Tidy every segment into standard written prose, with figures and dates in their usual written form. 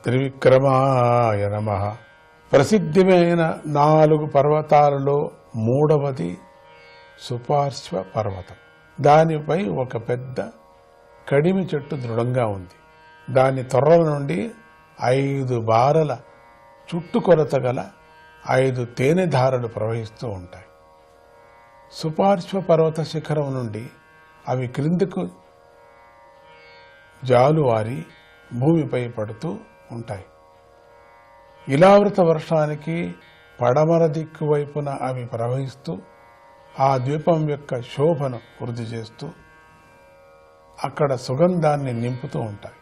త్రివిక్రమాయ నమః. ప్రసిద్ధమైన 4 పర్వతాలలో మూడవది సుపార్శ్వ పర్వతం. దానిపై ఒక పెద్ద కడిమి చెట్టు దృఢంగా ఉంది. దాని తొర్రల నుండి 5 బారల చుట్టుకొలత గల 5 తేనె ధారలు ప్రవహిస్తూ ఉంటాయి. సుపార్శ్వ పర్వత శిఖరం నుండి అవి క్రిందకు జాలువారి భూమిపై పడుతూ ఉంటాయి. ఇలావృత వర్షానికి పడమర దిక్కు వైపున అవి ప్రవహిస్తూ ఆ ద్వీపం యొక్క శోభను వృద్ధి చేస్తూ అక్కడ సుగంధాన్ని నింపుతూ ఉంటాయి.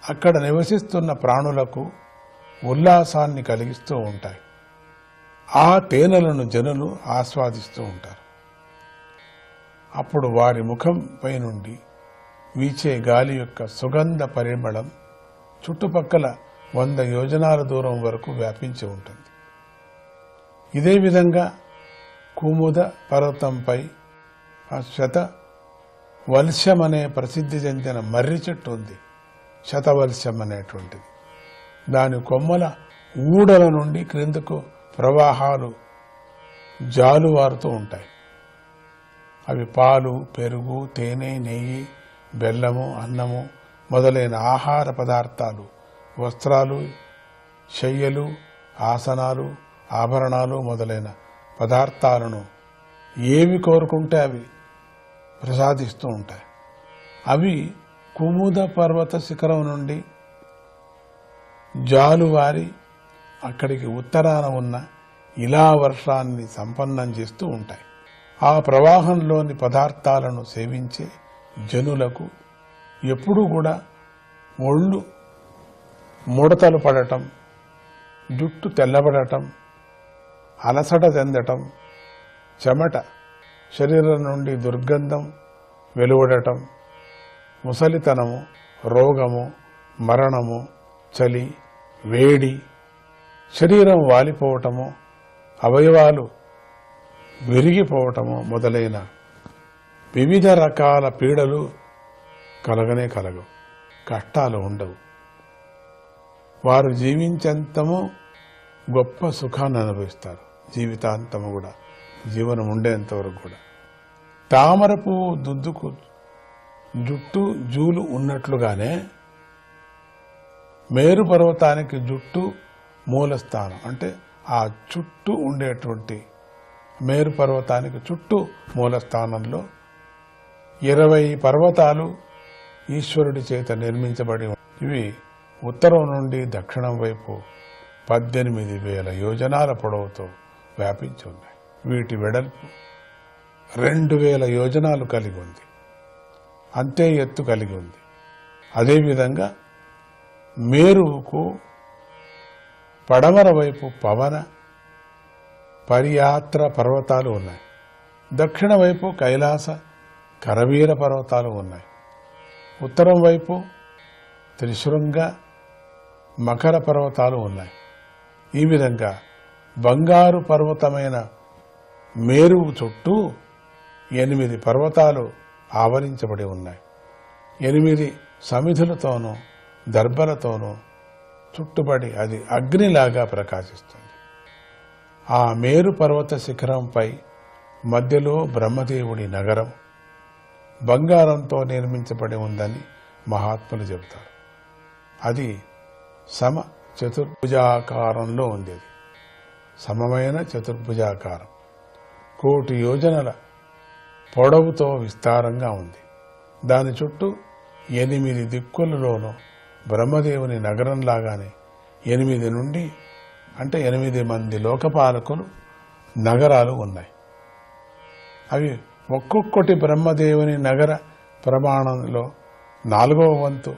అక్కడ నివసిస్తున్న ప్రాణులకు ఉల్లాసాన్ని కలిగిస్తూ ఉంటాయి. ఆ తేనెలను జనులు ఆస్వాదిస్తూ ఉంటారు. అప్పుడు వారి ముఖంపై నుండి వీచే గాలి యొక్క సుగంధ పరిమళం చుట్టుపక్కల 100 యోజనాల దూరం వరకు వ్యాపించి ఉంటుంది. ఇదే విధంగా కుముద పర్వతంపై శతవల్స్యం అనే ప్రసిద్ధి చెందిన మర్రి చెట్టు ఉంది. శతవల్స్యం అనేటువంటిది. దాని కొమ్మల ఊడల నుండి క్రిందకు ప్రవాహాలు జాలువారుతూ ఉంటాయి. అవి పాలు, పెరుగు, తేనె, నెయ్యి, బెల్లము, అన్నము మొదలైన ఆహార పదార్థాలు, వస్త్రాలు, శయ్యలు, ఆసనాలు, ఆభరణాలు మొదలైన పదార్థాలను ఏవి కోరుకుంటే అవి ప్రసాదిస్తూ ఉంటాయి. అవి కుముద పర్వత శిఖరం నుండి జాలువారి అక్కడికి ఉత్తరాన ఉన్న ఇలా వర్షాన్ని సంపన్నం చేస్తూ ఉంటాయి. ఆ ప్రవాహంలోని పదార్థాలను సేవించే జనులకు ఎప్పుడూ కూడా ఒళ్ళు ముడతలు పడటం, జుట్టు తెల్లబడటం, అలసట చెందటం, చెమట, శరీరం నుండి దుర్గంధం వెలువడటం, ముసలితనము, రోగము, మరణము, చలి, వేడి, శరీరం వాలిపోవటము, అవయవాలు విరిగిపోవటము మొదలైన వివిధ రకాల పీడలు కలగనే కలగవు. కష్టాలు ఉండవు. వారు జీవించేంతము గొప్ప సుఖాన్ని అనుభవిస్తారు. జీవితాంతము కూడా, జీవనం ఉండేంతవరకు కూడా. తామర పువ్వు దుద్దుకు జుట్టు జూలు ఉన్నట్లుగానే మేరు పర్వతానికి జుట్టు మూలస్థానం. అంటే ఆ చుట్టూ ఉండేటువంటి మేరు పర్వతానికి చుట్టూ మూలస్థానంలో 20 పర్వతాలు ఈశ్వరుడి చేత నిర్మించబడి ఇవి ఉత్తరం నుండి దక్షిణం వైపు 18,000 యోజనాల పొడవుతో వ్యాపించి ఉన్నాయి. వీటి వెడల్పు 2,000 యోజనాలు కలిగి ఉంది. అంతే ఎత్తు కలిగి ఉంది. అదేవిధంగా మేరువుకు పడమర వైపు పవన పరియాత్ర పర్వతాలు ఉన్నాయి. దక్షిణ వైపు కైలాస కరవీర పర్వతాలు ఉన్నాయి. ఉత్తరం వైపు త్రిశృంగ మకర పర్వతాలు ఉన్నాయి. ఈ విధంగా బంగారు పర్వతమైన మేరువు చుట్టూ 8 పర్వతాలు ఆవరించబడి ఉన్నాయి. 8 సమిధులతోనూ దర్భలతోనూ చుట్టుబడి అది అగ్నిలాగా ప్రకాశిస్తుంది. ఆ మేరు పర్వత శిఖరంపై మధ్యలో బ్రహ్మదేవుడి నగరం బంగారంతో నిర్మించబడి ఉందని మహాత్ములు చెబుతారు. అది సమ చతుర్భుజాకారంలో ఉంది. అది సమమైన చతుర్భుజాకారం 1,000 యోజనల పొడవుతో విస్తారంగా ఉంది. దాని చుట్టూ 8 దిక్కులలోనూ బ్రహ్మదేవుని నగరంలాగానే 8 నుండి అంటే 8 మంది లోకపాలకులు నగరాలు ఉన్నాయి. అవి ఒక్కొక్కటి బ్రహ్మదేవుని నగర ప్రమాణంలో 4వ వంతు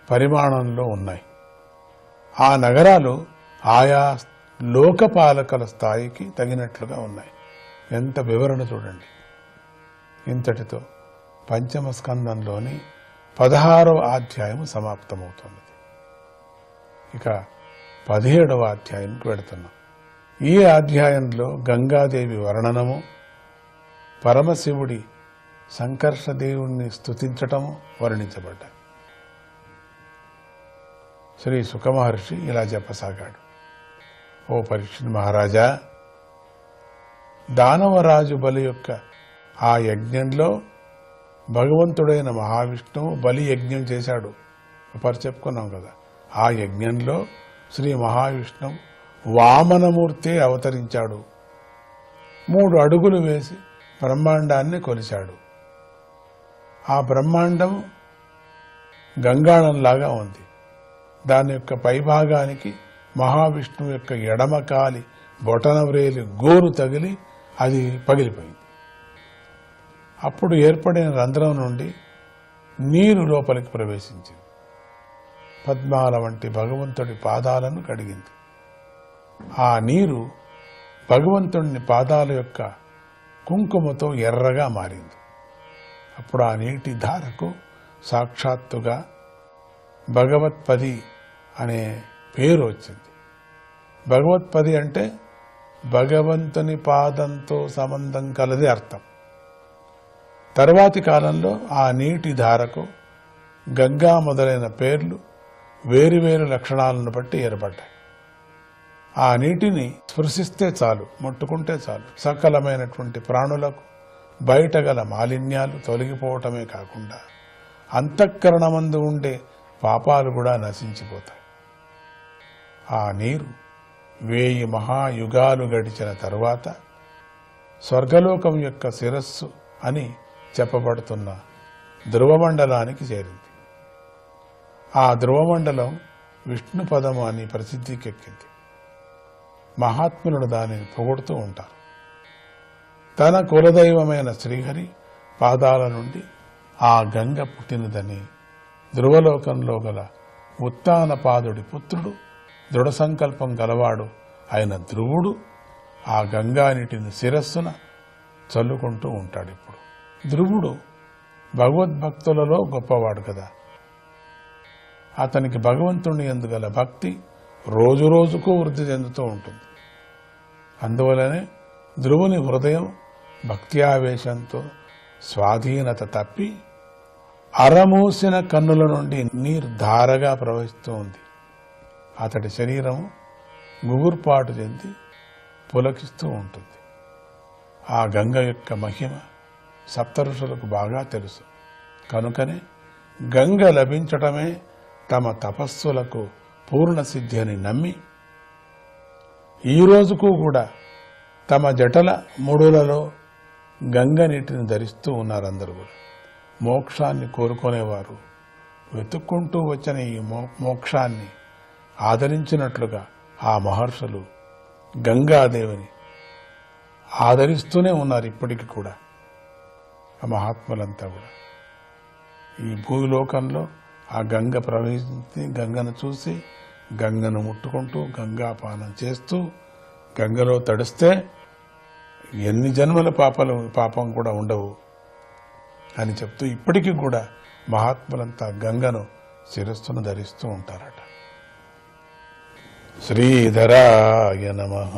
పరిమాణంలో ఉన్నాయి. ఆ నగరాలు ఆయా లోకపాలకుల స్థాయికి తగినట్లుగా ఉన్నాయి. ఎంత వివరణ చూడండి. ఇంతటితో పంచమ స్కందంలోని 16వ అధ్యాయం సమాప్తమవుతున్నది. ఇక 17వ అధ్యాయానికి వెళుతున్నాం. ఈ అధ్యాయంలో గంగాదేవి వర్ణనము, పరమశివుడి సంకర్షదేవుణ్ణి స్తుతించటము వర్ణించబడ్డాయి. శ్రీ సుఖమహర్షి ఇలా చెప్పసాగాడు. ఓ పరీక్షిత్ మహారాజా, దానవరాజు బలి యొక్క ఆ యజ్ఞంలో భగవంతుడైన మహావిష్ణువు బలి యజ్ఞం చేశాడు. చెప్పుకున్నాం కదా. ఆ యజ్ఞంలో శ్రీ మహావిష్ణువు వామనమూర్తి అవతరించాడు. 3 అడుగులు వేసి బ్రహ్మాండాన్ని కొలిచాడు. ఆ బ్రహ్మాండం గంగాళంలాగా ఉంది. దాని యొక్క పైభాగానికి మహావిష్ణువు యొక్క ఎడమకాలి బొటనవ్రేలి గోరు తగిలి అది పగిలిపోయింది. అప్పుడు ఏర్పడిన రంధ్రం నుండి నీరు లోపలికి ప్రవేశించింది. పద్మాల వంటి భగవంతుడి పాదాలను కడిగింది. ఆ నీరు భగవంతుడిని పాదాల యొక్క కుంకుమతో ఎర్రగా మారింది. అప్పుడు ఆ నీటి ధారకు సాక్షాత్తుగా భగవత్పది అనే పేరు వచ్చింది. భగవత్పది అంటే భగవంతుని పాదంతో సంబంధం కలది అర్థం. తరువాతి కాలంలో ఆ నీటి ధారకు గంగా మొదలైన పేర్లు వేరువేరు లక్షణాలను బట్టి ఏర్పడ్డాయి. ఆ నీటిని స్పృశిస్తే చాలు, ముట్టుకుంటే చాలు, సకలమైనటువంటి ప్రాణులకు బయట గల మాలిన్యాలు తొలగిపోవటమే కాకుండా అంతఃకరణమందు ఉండే పాపాలు కూడా నశించిపోతాయి. ఆ నీరు 1000 మహాయుగాలు గడిచిన తరువాత స్వర్గలోకం యొక్క శిరస్సు అని చెప్పబడుతున్న ధ్రువమండలానికి చేరింది. ఆ ధ్రువమండలం విష్ణుపదము అని ప్రసిద్ధికెక్కింది. మహాత్ములు దానిని పొగుడుతూ ఉంటారు. తన కులదైవమైన శ్రీహరి పాదాల నుండి ఆ గంగ పుట్టినదని ధ్రువలోకంలో గల ఉత్తానపాదుడి పుత్రుడు, దృఢ సంకల్పం గలవాడు అయిన ధ్రువుడు ఆ గంగానీటిని శిరస్సున చల్లుకుంటూ ఉంటాడు. ఇప్పుడు ధ్రువుడు భగవద్భక్తులలో గొప్పవాడు కదా. అతనికి భగవంతుని యందు గల భక్తి రోజురోజుకు వృద్ధి చెందుతూ ఉంటుంది. అందువలనే ధ్రువుని హృదయం భక్త్యావేశంతో స్వాధీనత తప్పి అరమూసిన కన్నుల నుండి నీరు ధారగా ప్రవహిస్తూ ఉంది. అతడి శరీరం గుగుర్పాటు చెంది పులకిస్తూ ఉంటుంది. ఆ గంగ యొక్క మహిమ సప్తఋషులకు బాగా తెలుసు. కనుకనే గంగ లభించటమే తమ తపస్సులకు పూర్ణ సిద్ధి అని నమ్మి ఈ రోజుకు కూడా తమ జటల ముడులలో గంగ నీటిని ధరిస్తూ ఉన్నారందరూ కూడా. మోక్షాన్ని కోరుకునేవారు వెతుక్కుంటూ వచ్చిన ఈ మోక్షాన్ని ఆదరించినట్లుగా ఆ మహర్షులు గంగాదేవిని ఆదరిస్తూనే ఉన్నారు ఇప్పటికి కూడా. ఆ మహాత్ములంతా కూడా ఈ భూలోకంలో ఆ గంగ ప్రవహించి గంగను చూసి గంగను ముట్టుకుంటూ గంగాపానం చేస్తూ గంగలో తడిస్తే ఎన్ని జన్మల పాపం కూడా ఉండవు అని చెప్తూ ఇప్పటికీ కూడా మహాత్ములంతా గంగను శిరస్సును ధరిస్తూ ఉంటారట. శ్రీధరాయ నమః.